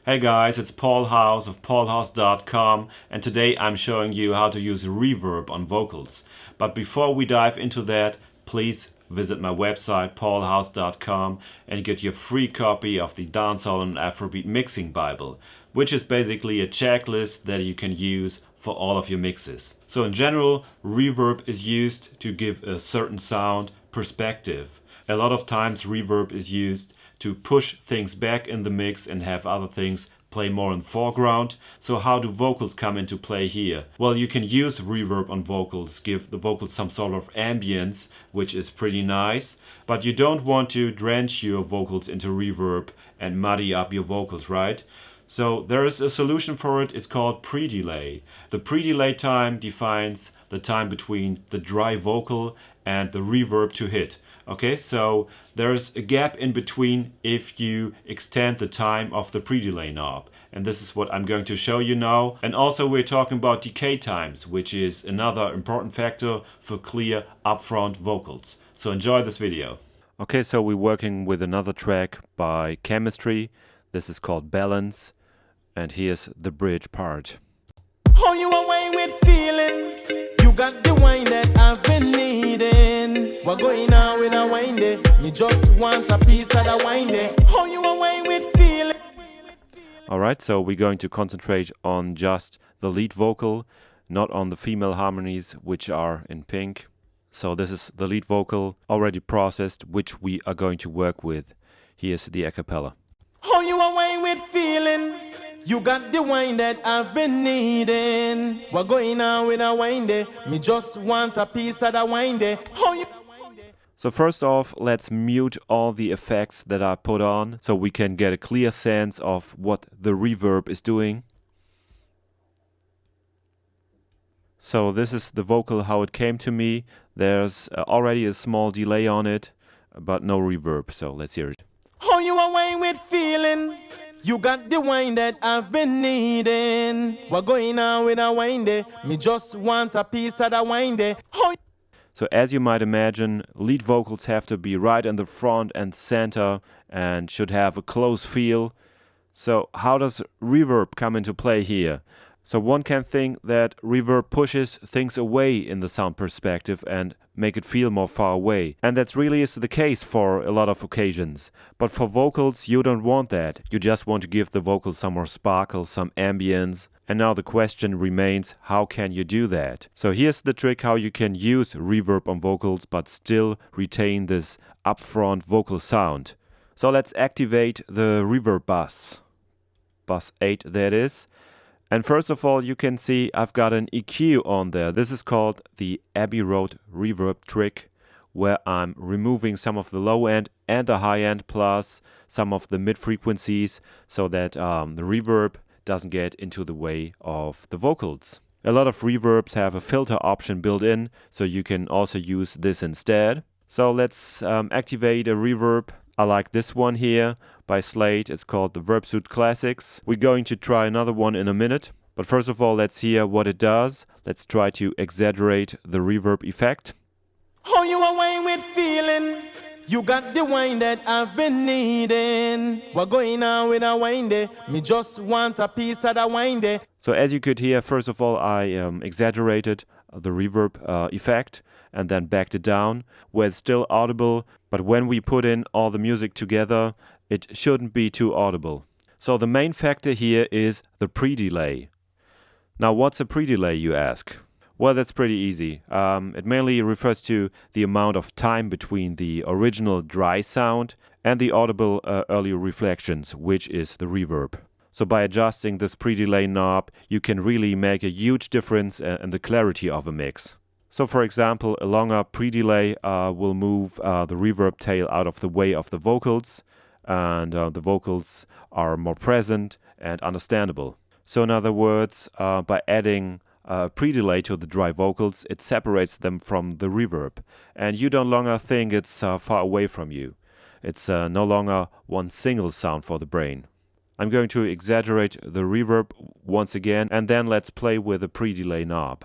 Hey guys, it's Paul House of paulhouse.com, and today I'm showing you how to use reverb on vocals. But before we dive into that, please visit my website paulhouse.com and get your free copy of the Dancehall and Afrobeat Mixing Bible, which is basically a checklist that you can use for all of your mixes. So in general, reverb is used to give a certain sound perspective. A lot of times reverb is used to push things back in the mix and have other things play more in the foreground. So how do vocals come into play here? Well, you can use reverb on vocals, give the vocals some sort of ambience, which is pretty nice, but you don't want to drench your vocals into reverb and muddy up your vocals, right? So there is a solution for it. It's called pre delay. The pre delay time defines the time between the dry vocal and the reverb to hit. Okay, so there's a gap in between if you extend the time of the pre-delay knob. And this is what I'm going to show you now. And also we're talking about decay times, which is another important factor for clear upfront vocals. So enjoy this video. Okay, so we're working with another track by Chemistry. This is called Balance. And here's the bridge part. Oh, you away with feeling. You got the wine that I've been needing. We're going on with a wine day. You just want a piece of the wine day. Oh, you away with feeling. Alright, so we're going to concentrate on just the lead vocal, not on the female harmonies, which are in pink. So this is the lead vocal already processed, which we are going to work with. Here's the a cappella. Oh, you away with feeling. You got the wine that I've been needing. We're going on with a wine day. Me just want a piece of the wine day. Oh, you. So first off, let's mute all the effects that are put on so we can get a clear sense of what the reverb is doing. So this is the vocal, how it came to me. There's already a small delay on it, but no reverb, so let's hear it. Oh, you away with feeling. You got the wine that I've been needing. We're going on with a wine day. Me just want a piece of the wine day. Oh. So as you might imagine, lead vocals have to be right in the front and center and should have a close feel. So how does reverb come into play here? So one can think that reverb pushes things away in the sound perspective and make it feel more far away. And that's really is the case for a lot of occasions. But for vocals, you don't want that. You just want to give the vocal some more sparkle, some ambience. And now the question remains, how can you do that? So here's the trick how you can use reverb on vocals but still retain this upfront vocal sound. So let's activate the reverb bus. Bus 8, there it is. And first of all, you can see I've got an EQ on there. This is called the Abbey Road reverb trick, where I'm removing some of the low end and the high end plus some of the mid frequencies so that the reverb doesn't get into the way of the vocals. A lot of reverbs have a filter option built in, so you can also use this instead. So let's activate a reverb. I like this one here by Slate. It's called the Verb Suit Classics. We're going to try another one in a minute. But first of all, let's hear what it does. Let's try to exaggerate the reverb effect. Oh, you away with feeling. You got the wine that I've been needing. We're going on with a wine day. Me just want a piece of the wine day. So as you could hear, first of all, I exaggerated the reverb effect and then backed it down where it's still audible. But when we put in all the music together, it shouldn't be too audible. So the main factor here is the pre-delay. Now what's a pre-delay, you ask? Well, that's pretty easy. It mainly refers to the amount of time between the original dry sound and the audible early reflections, which is the reverb. So by adjusting this pre-delay knob, you can really make a huge difference in the clarity of a mix. So for example, a longer pre-delay will move the reverb tail out of the way of the vocals, and the vocals are more present and understandable. So in other words, by adding pre-delay to the dry vocals, it separates them from the reverb, and you no longer think it's far away from you. It's no longer one single sound for the brain. I'm going to exaggerate the reverb once again, and then let's play with the pre-delay knob.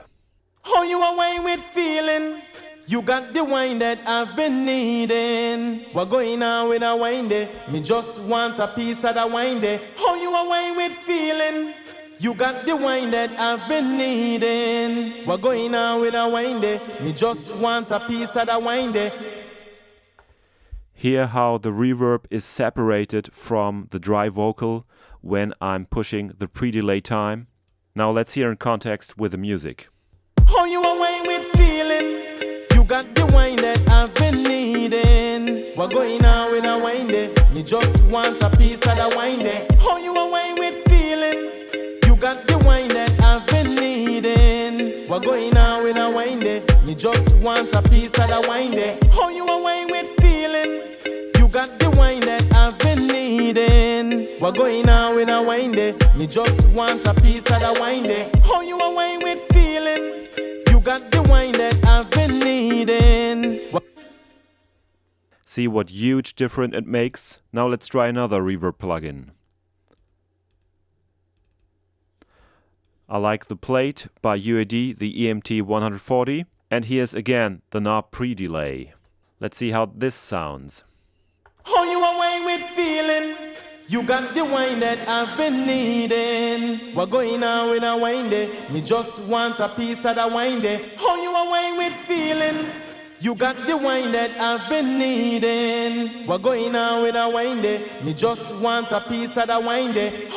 Oh, you away with feeling. You got the wine that I've been needing. We're going on with a wine day. Me just want a piece of the wine day. How you a wine with feeling? You got the wine that I've been needing. We're going on with a wine day. Me just want a piece of the wine day. Hear how the reverb is separated from the dry vocal when I'm pushing the pre-delay time. Now let's hear in context with the music. How you a wine with feeling? You got the wine that I've been needing. We're going on with a wine day. Me just want a piece of the wine day. How you a wine with feeling? You got the wine that I've been needing. We're going on with a wine day. Me just want a piece of the wine day. How you a wine with feeling? You got the wine that I've been needing. We're going on with a wine day. Me just want a piece of the wine day. How you a wine with feeling? You got the wine that I've been needing. See what huge difference it makes? Now let's try another reverb plugin. I like the plate by UAD, the EMT 140. And here's again the knob pre-delay. Let's see how this sounds. How you a wine with feeling? You got the wine that I've been needing. We're going on with a wine day. Me just want a piece of the wine day. How you a wine with feeling? You got the wine that I've been needing. We're going on with a wine day. Me just want a piece of the wine day.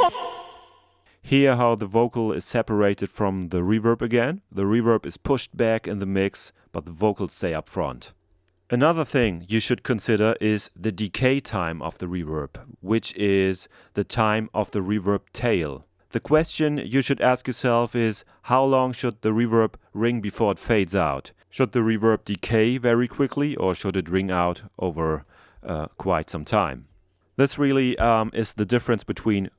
Hear how the vocal is separated from the reverb again. The reverb is pushed back in the mix, but the vocals stay up front. Another thing you should consider is the decay time of the reverb, which is the time of the reverb tail. The question you should ask yourself is, how long should the reverb ring before it fades out? Should the reverb decay very quickly, or should it ring out over quite some time? This really is the difference between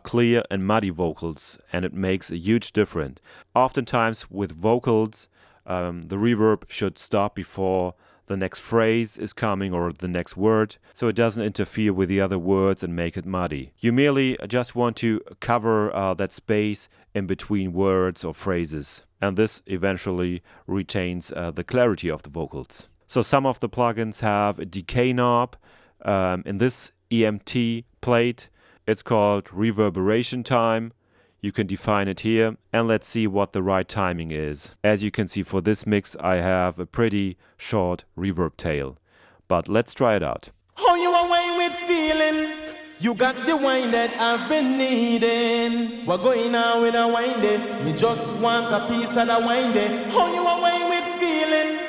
clear and muddy vocals, and it makes a huge difference. Oftentimes with vocals, the reverb should stop before the next phrase is coming or the next word, so it doesn't interfere with the other words and make it muddy. You merely just want to cover that space in between words or phrases, and this eventually retains the clarity of the vocals. So some of the plugins have a decay knob. In this EMT plate, it's called reverberation time. You can define it here, and let's see what the right timing is. As you can see, for this mix I have a pretty short reverb tail, but let's try it out. How you a wine with feeling? You got the wine that I've been needing. We're going on with a wine day. Me just want a piece of the wine day. How you a wine with feeling?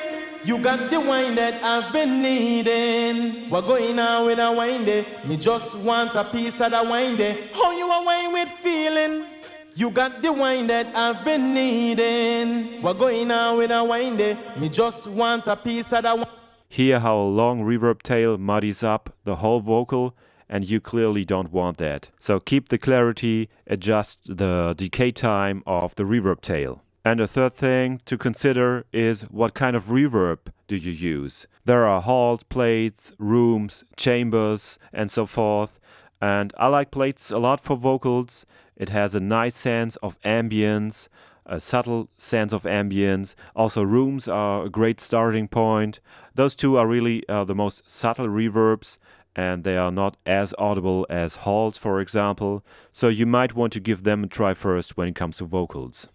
You got the wine that I've been needing. We're going on with a wine day. Me just want a piece of the wine day. How you a wine with feeling? You got the wine that I've been needing. We're going on with a wine day. Me just want a piece of the wine. Hear how a long reverb tail muddies up the whole vocal, and you clearly don't want that. So keep the clarity, adjust the decay time of the reverb tail. And a third thing to consider is what kind of reverb do you use. There are halls, plates, rooms, chambers, and so forth. And I like plates a lot for vocals. It has a nice sense of ambience, a subtle sense of ambience. Also, rooms are a great starting point. Those two are really the most subtle reverbs, and they are not as audible as halls, for example. So you might want to give them a try first when it comes to vocals.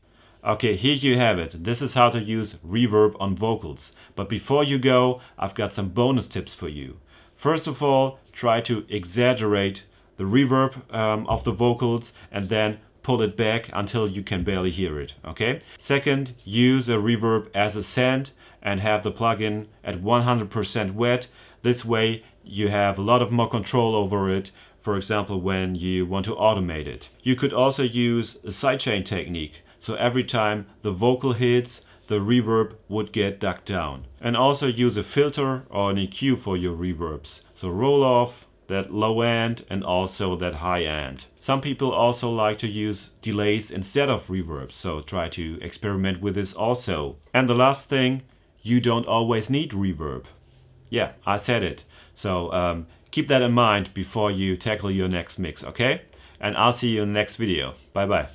Okay, here you have it. This is how to use reverb on vocals. But before you go, I've got some bonus tips for you. First of all, try to exaggerate the reverb of the vocals and then pull it back until you can barely hear it, okay? Second, use a reverb as a send and have the plugin at 100% wet. This way you have a lot of more control over it, for example, when you want to automate it. You could also use a sidechain technique, so every time the vocal hits, the reverb would get ducked down. And also use a filter or an EQ for your reverbs. So roll off that low end and also that high end. Some people also like to use delays instead of reverbs, so try to experiment with this also. And the last thing, you don't always need reverb. Yeah, I said it. So keep that in mind before you tackle your next mix, okay? And I'll see you in the next video. Bye bye.